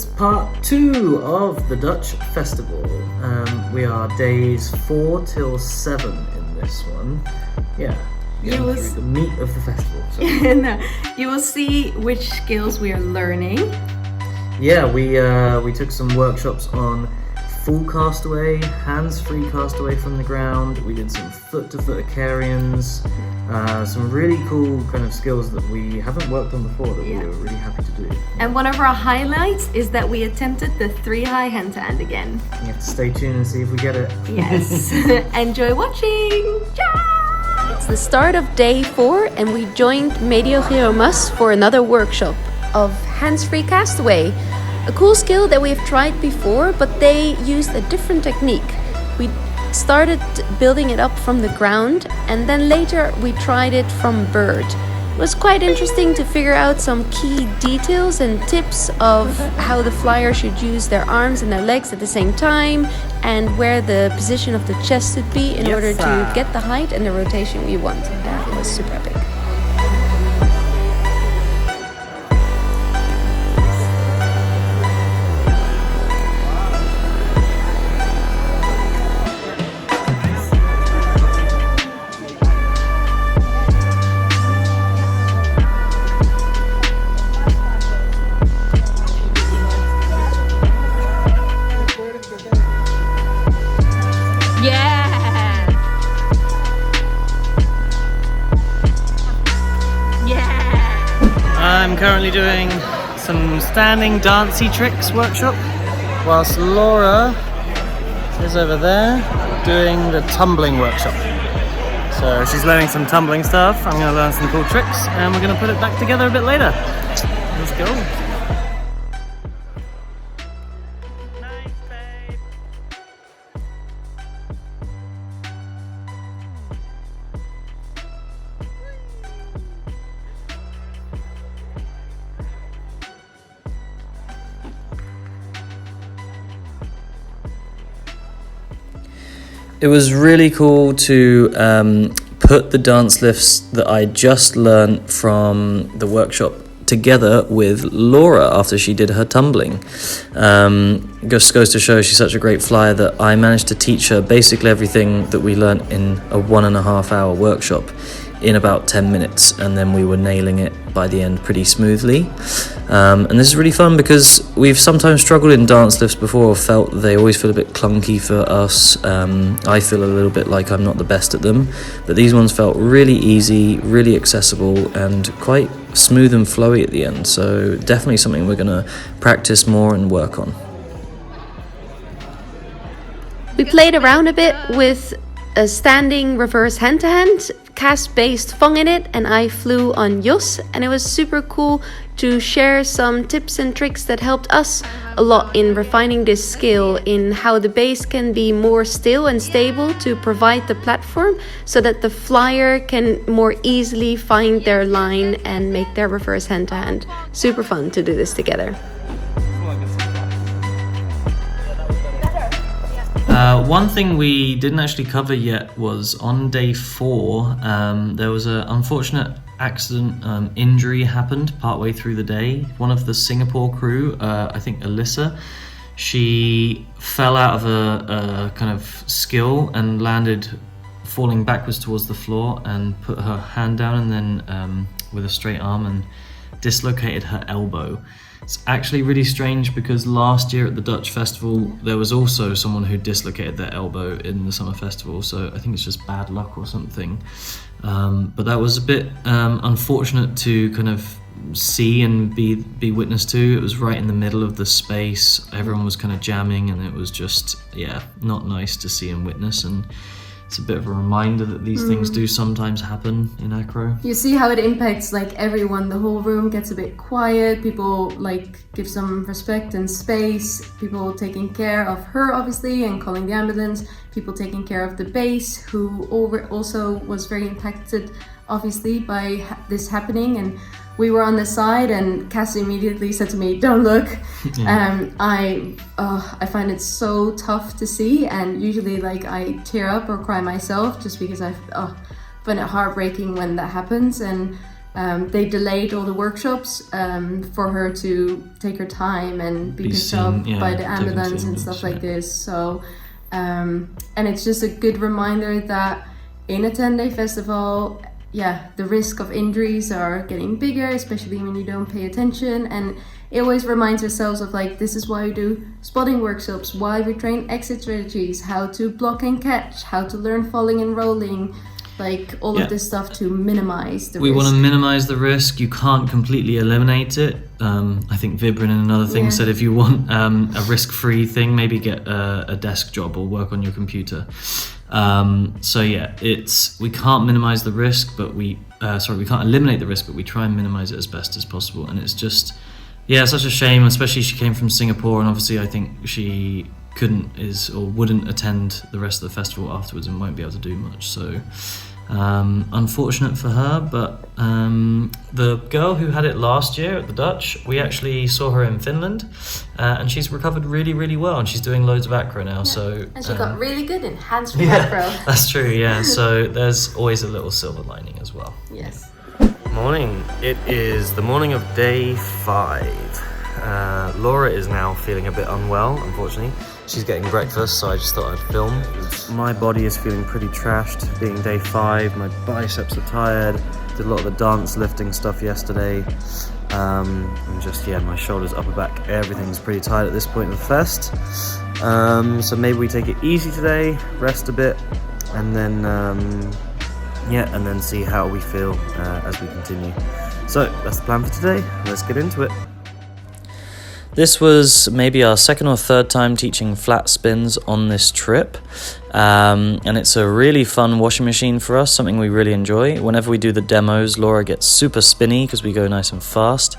part 2 of the Dutch Festival. We are days 4 till 7 in this one. Through the meat of the festival. No, you will see which skills we are learning. Yeah, we took some workshops on full castaway, hands-free castaway from the ground. We did some foot-to-foot Icarians, some really cool kind of skills that we haven't worked on before that we were really happy to do. And one of our highlights is that we attempted the 3-high hand-to-hand again. You have to stay tuned and see if we get it. Yes. Enjoy watching! Ciao! It's the start of day 4 and we joined Mediogiromas for another workshop of hands-free castaway. A cool skill that we have tried before, but they used a different technique. We started building it up from the ground and then later we tried it from bird. It was quite interesting to figure out some key details and tips of how the flyer should use their arms and their legs at the same time and where the position of the chest should be in order to get the height and the rotation we want. That was super epic. I'm currently doing some standing dancey tricks workshop, whilst Laura is over there doing the tumbling workshop. So she's learning some tumbling stuff, I'm going to learn some cool tricks, and we're going to put it back together a bit later. Let's go. It was really cool to put the dance lifts that I just learned from the workshop together with Laura after she did her tumbling. Just goes to show she's such a great flyer that I managed to teach her basically everything that we learned in a 1.5 hour workshop in about 10 minutes, and then we were nailing it by the end pretty smoothly. And this is really fun because we've sometimes struggled in dance lifts before, or felt they always feel a bit clunky for us. I feel a little bit like I'm not the best at them, but these ones felt really easy, really accessible, and quite smooth and flowy at the end. So definitely something we're going to practice more and work on. We played around a bit with a standing reverse hand-to-hand, cast-based Vang in it, and I flew on Jos, and it was super cool to share some tips and tricks that helped us a lot in refining this skill, in how the base can be more still and stable to provide the platform so that the flyer can more easily find their line and make their reverse hand-to-hand. Super fun to do this together. One thing we didn't actually cover yet was on day 4, there was an unfortunate accident, injury happened partway through the day. One of the Singapore crew, I think Alyssa, she fell out of a kind of skill and landed falling backwards towards the floor and put her hand down, and then with a straight arm, and dislocated her elbow. It's actually really strange because last year at the Dutch Festival there was also someone who dislocated their elbow in the summer festival, so I think it's just bad luck or something. But that was a bit unfortunate to kind of see and be witness to. It was right in the middle of the space, everyone was kind of jamming, and it was just, not nice to see and witness, and it's a bit of a reminder that these things do sometimes happen in acro. You see how it impacts like everyone. The whole room gets a bit quiet. People like give some respect and space. People taking care of her obviously and calling the ambulance. People taking care of the base, who also was very impacted obviously by this happening. And we were on the side, and Cassie immediately said to me, "Don't look." I find it so tough to see, and usually like I tear up or cry myself just because I find it heartbreaking when that happens. And they delayed all the workshops for her to take her time and be picked up by the ambulance and stuff like this. So, and it's just a good reminder that in a 10-day festival, the risk of injuries are getting bigger, especially when you don't pay attention. And it always reminds ourselves of like, this is why we do spotting workshops, why we train exit strategies, how to block and catch, how to learn falling and rolling, like all of this stuff to minimize the risk. We want to minimize the risk. You can't completely eliminate it. I think Vibran in another thing said if you want a risk-free thing, maybe get a desk job or work on your computer. So we can't minimize the risk, but we can't eliminate the risk, but we try and minimize it as best as possible. And it's just, such a shame, especially she came from Singapore, and obviously I think she wouldn't attend the rest of the festival afterwards and won't be able to do much. So unfortunate for her, but the girl who had it last year at the Dutch, we actually saw her in Finland, and she's recovered really, really well, and she's doing loads of acro now. So and she got really good in hands-free acro. That's true. Yeah. So there's always a little silver lining as well. Yes. Morning. It is the morning of day 5. Laura is now feeling a bit unwell, unfortunately. She's getting breakfast, so I just thought I'd film. My body is feeling pretty trashed, being day 5. My biceps are tired. Did a lot of the dance lifting stuff yesterday. And just, my shoulders, upper back, everything's pretty tight at this point of the fest. So maybe we take it easy today, rest a bit, and then, and then see how we feel as we continue. So that's the plan for today. Let's get into it. This was maybe our second or third time teaching flat spins on this trip, and it's a really fun washing machine for us, something we really enjoy. Whenever we do the demos, Laura gets super spinny because we go nice and fast,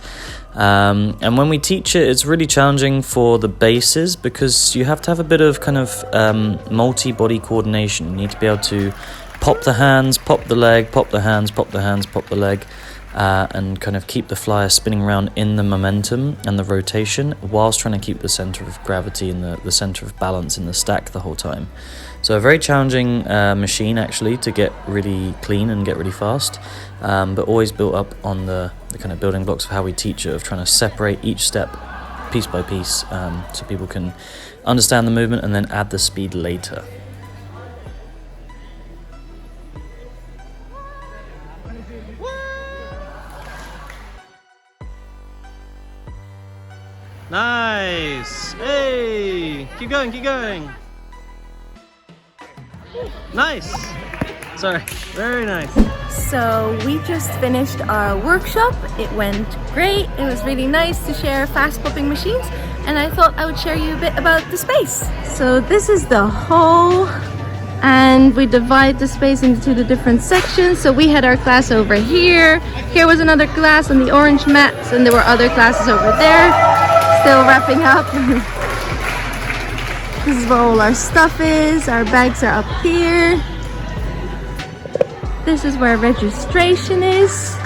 and when we teach it, it's really challenging for the bases because you have to have a bit of kind of multi-body coordination. You need to be able to pop the hands, pop the leg, pop the hands, pop the hands, pop the leg, and kind of keep the flyer spinning around in the momentum and the rotation whilst trying to keep the center of gravity and the center of balance in the stack the whole time. So a very challenging machine actually to get really clean and get really fast, but always built up on the kind of building blocks of how we teach it, of trying to separate each step piece by piece so people can understand the movement and then add the speed later. Nice! Hey! Keep going, keep going! Nice! Sorry, very nice. So we just finished our workshop. It went great. It was really nice to share fast popping machines, and I thought I would share you a bit about the space. So this is the hall, and we divide the space into the different sections. So we had our class over here. Here was another class on the orange mats, and there were other classes over there. Still wrapping up. This is where all our stuff is. Our bags are up here. This is where registration is.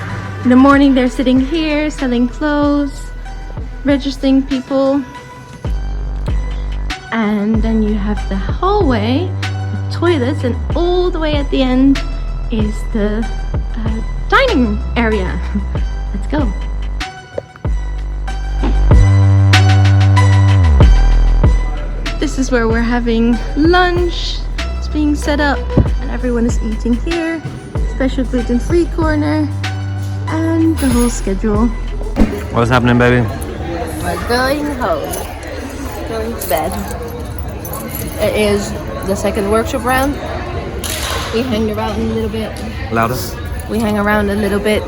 In the morning they're sitting here selling clothes, registering people. And then you have the hallway, the toilets, and all the way at the end is the dining area. Let's go. This is where we're having lunch. It's being set up and everyone is eating here. Special gluten-free corner and the whole schedule. What's happening, baby? We're going home. Going to bed. It is the second workshop round. We hang around a little bit. Louder. We hang around a little bit,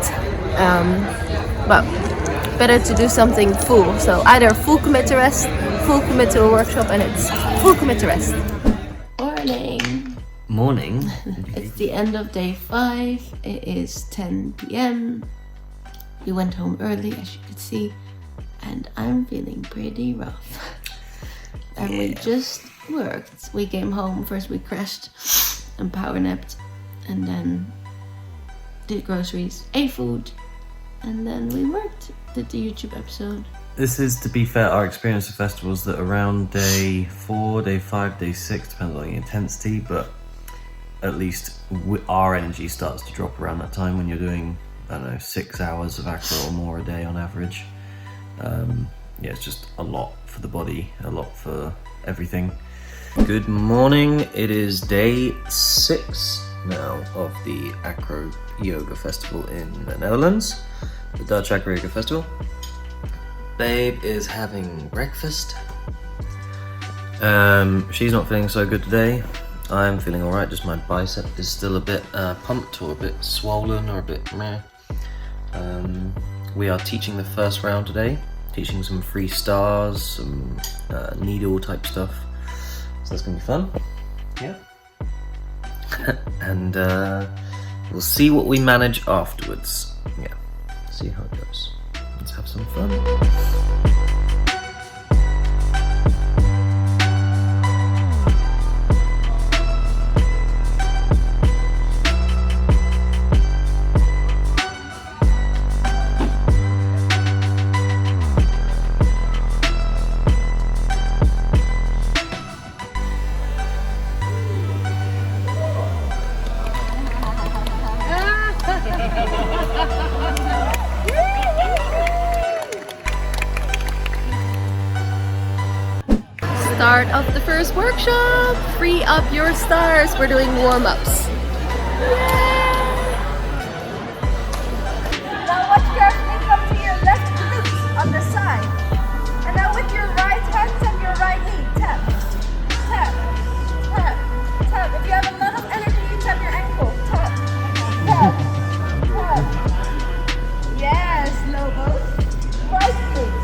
but better to do something full. So either full commit to rest, full commit to a workshop, and it's full commit to rest. Morning. Morning. It's the end of day 5. It is 10 p.m. We went home early, as you could see, and I'm feeling pretty rough. And we just worked. We came home, first we crashed and power napped, and then did groceries, ate food, and then we worked, did the YouTube episode. This is, to be fair, our experience of festivals that around day 4, day 5, day 6, depends on the intensity, but at least our energy starts to drop around that time when you're doing I don't know, 6 hours of acro or more a day on average. Yeah, it's just a lot for the body, a lot for everything. Good morning, it is day 6 now of the Acroyoga Festival in the Netherlands, the Dutch Acroyoga Festival. Babe is having breakfast. She's not feeling so good today. I'm feeling alright, just my bicep is still a bit pumped or a bit swollen or a bit meh. We are teaching the first round today, teaching some free stars, some needle type stuff. So that's gonna be fun. Yeah. And we'll see what we manage afterwards. Yeah, see how it goes. Let's have some fun. Start of the first workshop! Free up your stars! We're doing warm-ups. Now watch carefully, come to your left glutes on the side. And now with your right hand, tap your right knee. Tap, tap, tap, tap. If you have a lot of energy, you tap your ankle. Tap, tap, tap. Yes, Lobo. Right glute.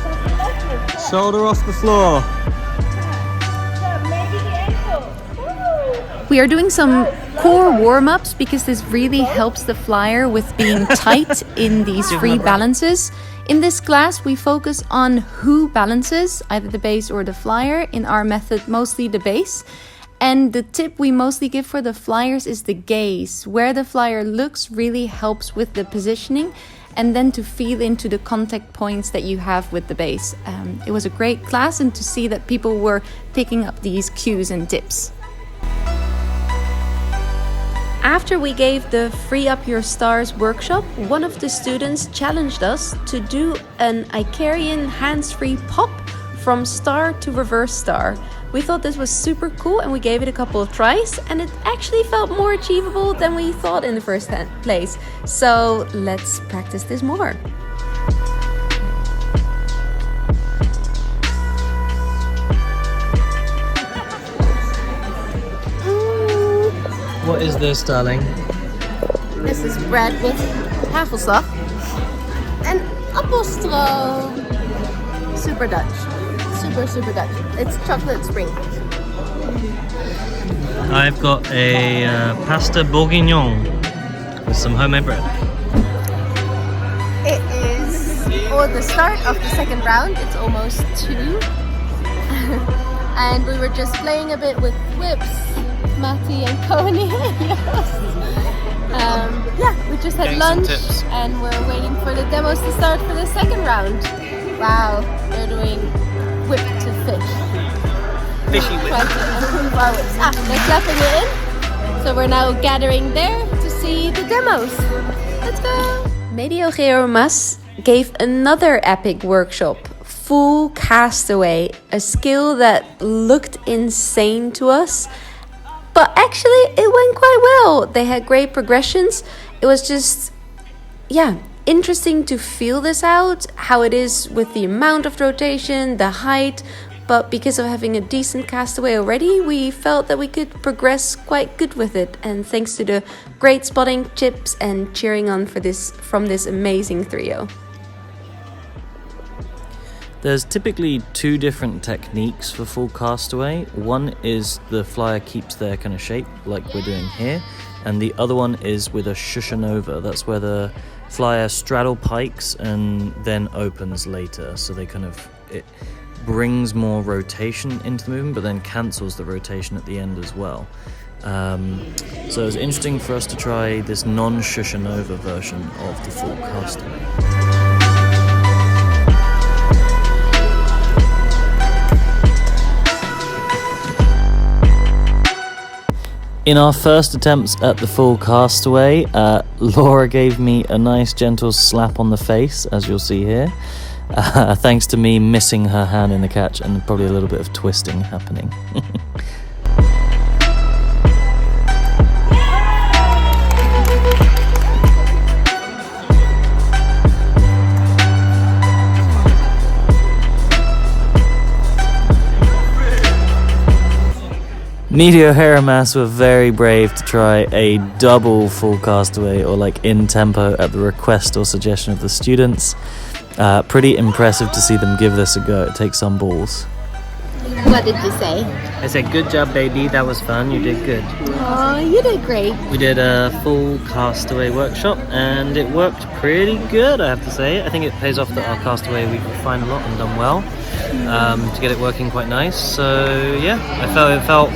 Tap the left glute. Tap. Shoulder off the floor. Tap, maybe the ankle. Woo. We are doing some core warm-ups because this really helps the flyer with being tight in these free balances. In this class, we focus on who balances, either the base or the flyer. In our method, mostly the base. And the tip we mostly give for the flyers is the gaze. Where the flyer looks really helps with the positioning, and then to feel into the contact points that you have with the base. It was a great class, and to see that people were picking up these cues and tips. After we gave the Free Up Your Stars workshop, one of the students challenged us to do an Icarian hands-free pop from star to reverse star. We thought this was super cool and we gave it a couple of tries, and it actually felt more achievable than we thought in the first place. So let's practice this more. What is this, darling? This is bread with hagelslag and appelstroom. Super Dutch. Super Dutch. It's chocolate sprinkles. I've got a pasta bourguignon with some homemade bread. It is the start of the second round. It's almost 2. And we were just playing a bit with whips, Matti and Coney. Yeah, we just had lunch and we're waiting for the demos to start for the second round. Wow, they're doing whip to fish. Fishy whip. Trying to improve our whips. They're clapping it in. So we're now gathering there to see the demos. Let's go! Mediogiromas gave another epic workshop. Full Castaway, a skill that looked insane to us, but actually it went quite well. They had great progressions. It was just, interesting to feel this out, how it is with the amount of rotation, the height, but because of having a decent castaway already, we felt that we could progress quite good with it, and thanks to the great spotting, chips, and cheering on from this amazing trio. There's typically 2 different techniques for full castaway. One is the flyer keeps their kind of shape, like we're doing here, and the other one is with a shushanova. That's where the flyer straddle pikes and then opens later, so they it brings more rotation into the movement, but then cancels the rotation at the end as well. So it was interesting for us to try this non-shushanova version of the full castaway. In our first attempts at the full Castaway, Laura gave me a nice gentle slap on the face, as you'll see here, thanks to me missing her hand in the catch and probably a little bit of twisting happening. Mediogiromas were very brave to try a double full Castaway, or like in tempo, at the request or suggestion of the students. Pretty impressive to see them give this a go. It takes some balls. What did you say? I said, good job, baby. That was fun. You did good. Oh, you did great. We did a full Castaway workshop and it worked pretty good, I have to say. I think it pays off that our Castaway we've refined a lot and done well to get it working quite nice. So yeah, it felt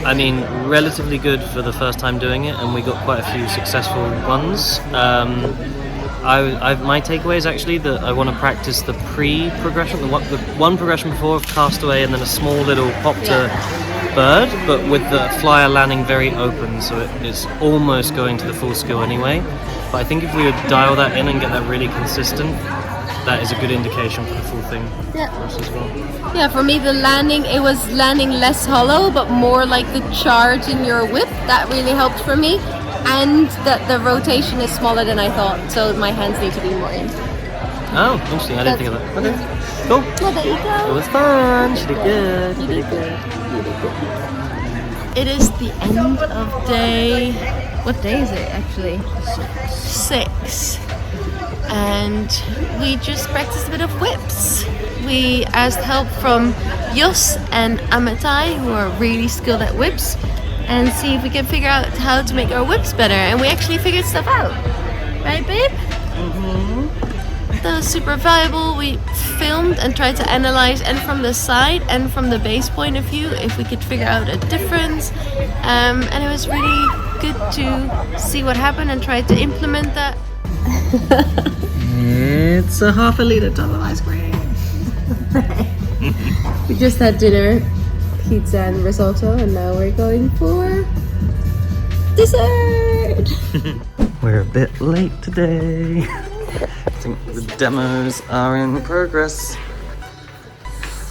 I mean, relatively good for the first time doing it, and we got quite a few successful ones. My takeaway is actually that I want to practice the pre-progression, the one progression before of Castaway, and then a small little pop to bird, but with the flyer landing very open, so it is almost going to the full skill anyway. But I think if we would dial that in and get that really consistent, that is a good indication for the full thing. Yeah. As well. Yeah, for me the landing, it was landing less hollow, but more like the charge in your whip. That really helped for me. And that the rotation is smaller than I thought, so my hands need to be more in. Oh, interesting. I didn't think of that. Okay, cool. Well, there you go. It was fun. She did good. You did good. You did good. It is the end of day... What day is it, actually? 6. And we just practiced a bit of whips. We asked help from Jos and Amatai, who are really skilled at whips, and see if we can figure out how to make our whips better. And we actually figured stuff out. Right, babe? Mm-hmm. That was super valuable. We filmed and tried to analyze, and from the side and from the base point of view, if we could figure out a difference. And it was really good to see what happened and try to implement that. It's a half a litre tub of ice cream. We just had dinner, pizza and risotto, and now we're going for dessert. We're a bit late today. I think the demos are in progress.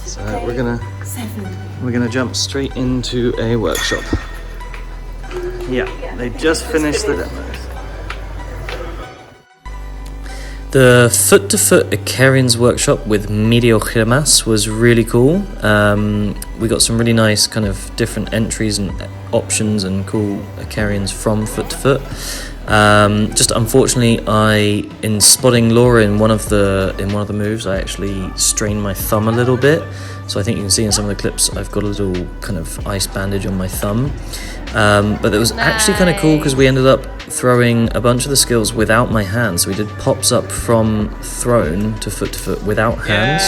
So we're gonna jump straight into a workshop. Yeah, they just finished the demos. The foot-to-foot Icarians workshop with Mediogiromas was really cool. We got some really nice kind of different entries and options and cool Icarians from foot-to-foot. Just unfortunately, in spotting Laura in one of the moves, I actually strained my thumb a little bit. So I think you can see in some of the clips, I've got a little kind of ice bandage on my thumb. But it was actually kind of cool because we ended up throwing a bunch of the skills without my hands. So we did pops up from thrown to foot without hands,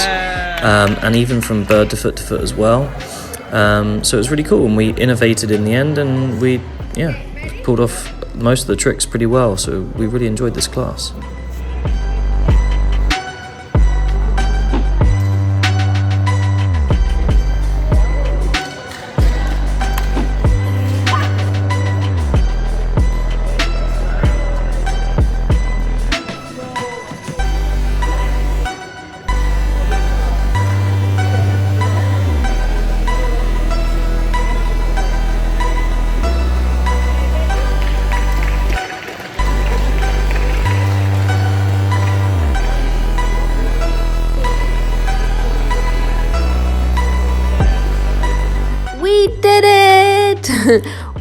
and even from bird to foot as well. So it was really cool, and we innovated in the end, and we pulled off most of the tricks pretty well. So we really enjoyed this class.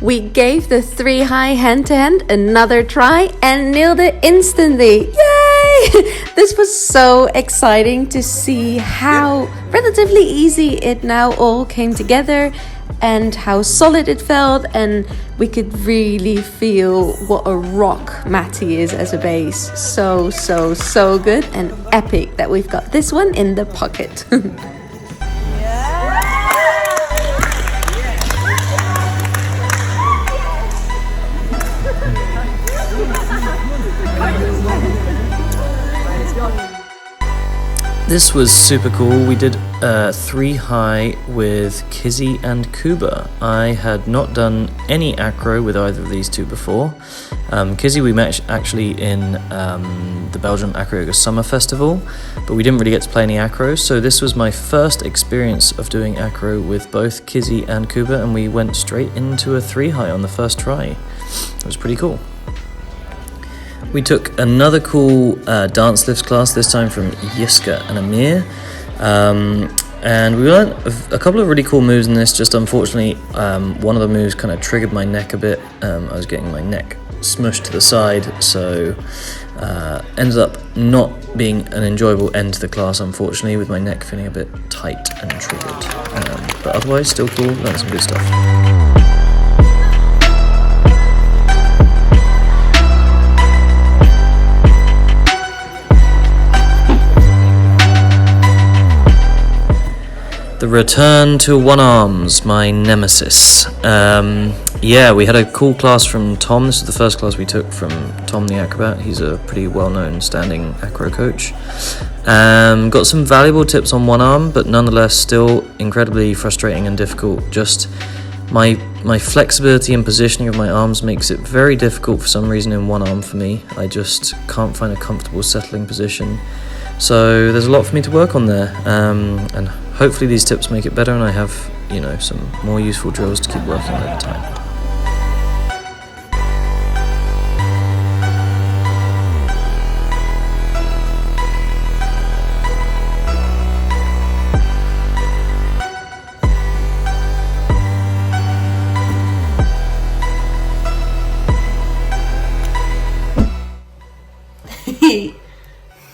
We gave the 3 high hand-to-hand another try and nailed it instantly. Yay! This was so exciting to see how relatively easy it now all came together and how solid it felt, and we could really feel what a rock Matty is as a bass. So good and epic that we've got this one in the pocket. This was super cool. We did 3 high with Kizzy and Kuba. I had not done any acro with either of these two before. Kizzy we met actually in the Belgian Acroyoga Summer Festival, but we didn't really get to play any acro, so this was my first experience of doing acro with both Kizzy and Kuba, and we went straight into a 3 high on the first try. It was pretty cool. We took another cool dance lifts class, this time from Yiska and Amir. And we learned a couple of really cool moves in this, just unfortunately one of the moves kind of triggered my neck a bit. I was getting my neck smushed to the side, so ended up not being an enjoyable end to the class, unfortunately, with my neck feeling a bit tight and triggered. But otherwise, still cool, learned some good stuff. The return to one arms, my nemesis. Yeah, we had a cool class from Tom. This is the first class we took from Tom the Acrobat. He's a pretty well-known standing acro coach. Got some valuable tips on one arm, but nonetheless still incredibly frustrating and difficult. Just my flexibility and positioning of my arms makes it very difficult for some reason in one arm for me. I just can't find a comfortable settling position. So there's a lot for me to work on there, and hopefully these tips make it better and I have, you know, some more useful drills to keep working on over time.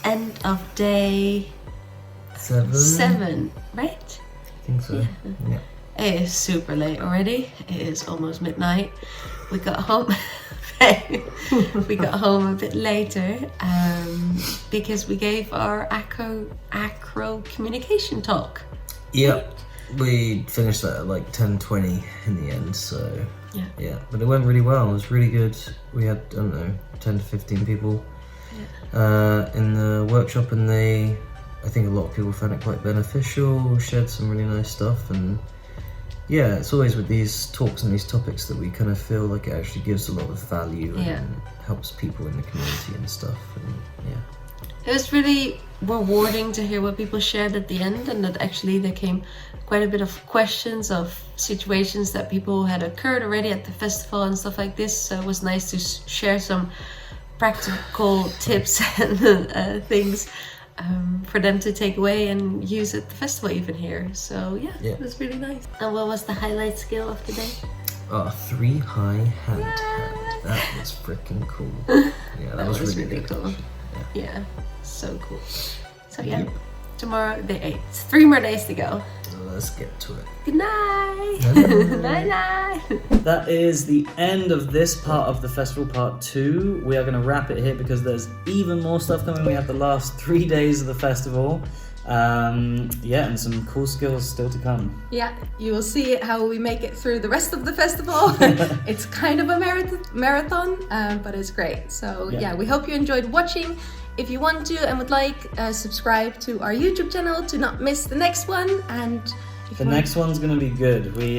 End of day 7, right? I think so. Yeah. It is super late already. It is almost midnight. We got home. We got home a bit later because we gave our acro communication talk. Yep. We finished that at like 10:20 in the end, so yeah. But it went really well. It was really good. We had, I don't know, 10 to 15 people in the workshop, and I think a lot of people found it quite beneficial, shared some really nice stuff, and yeah, it's always with these talks and these topics that we kind of feel like it actually gives a lot of value and helps people in the community and stuff, and yeah. It was really rewarding to hear what people shared at the end, and that actually there came quite a bit of questions of situations that people had occurred already at the festival and stuff like this, so it was nice to share some practical tips and things for them to take away and use at the festival even here. So yeah, it was really nice. And what was the highlight skill of the day? 3 high hand. That was freaking cool. Yeah, that was really good, cool. Yeah, so cool. So yeah, tomorrow day 8. 3 more days to go. Let's get to it. Good night. Night night. That is the end of this part of the festival, part 2. We are going to wrap it here because there's even more stuff coming. We have the last 3 days of the festival. And some cool skills still to come. Yeah, you will see how we make it through the rest of the festival. It's kind of a marathon, but it's great. So yeah, we hope you enjoyed watching. If you want to and would like, subscribe to our YouTube channel to not miss the next one. And the next one's going to be good. We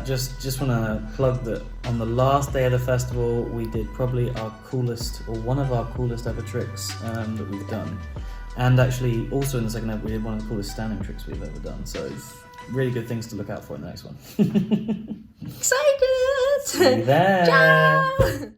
just want to plug that on the last day of the festival, we did probably our coolest, or one of our coolest ever tricks that we've done. And actually, also in the second half, we did one of the coolest standing tricks we've ever done. So really good things to look out for in the next one. Excited! See you there! Ciao!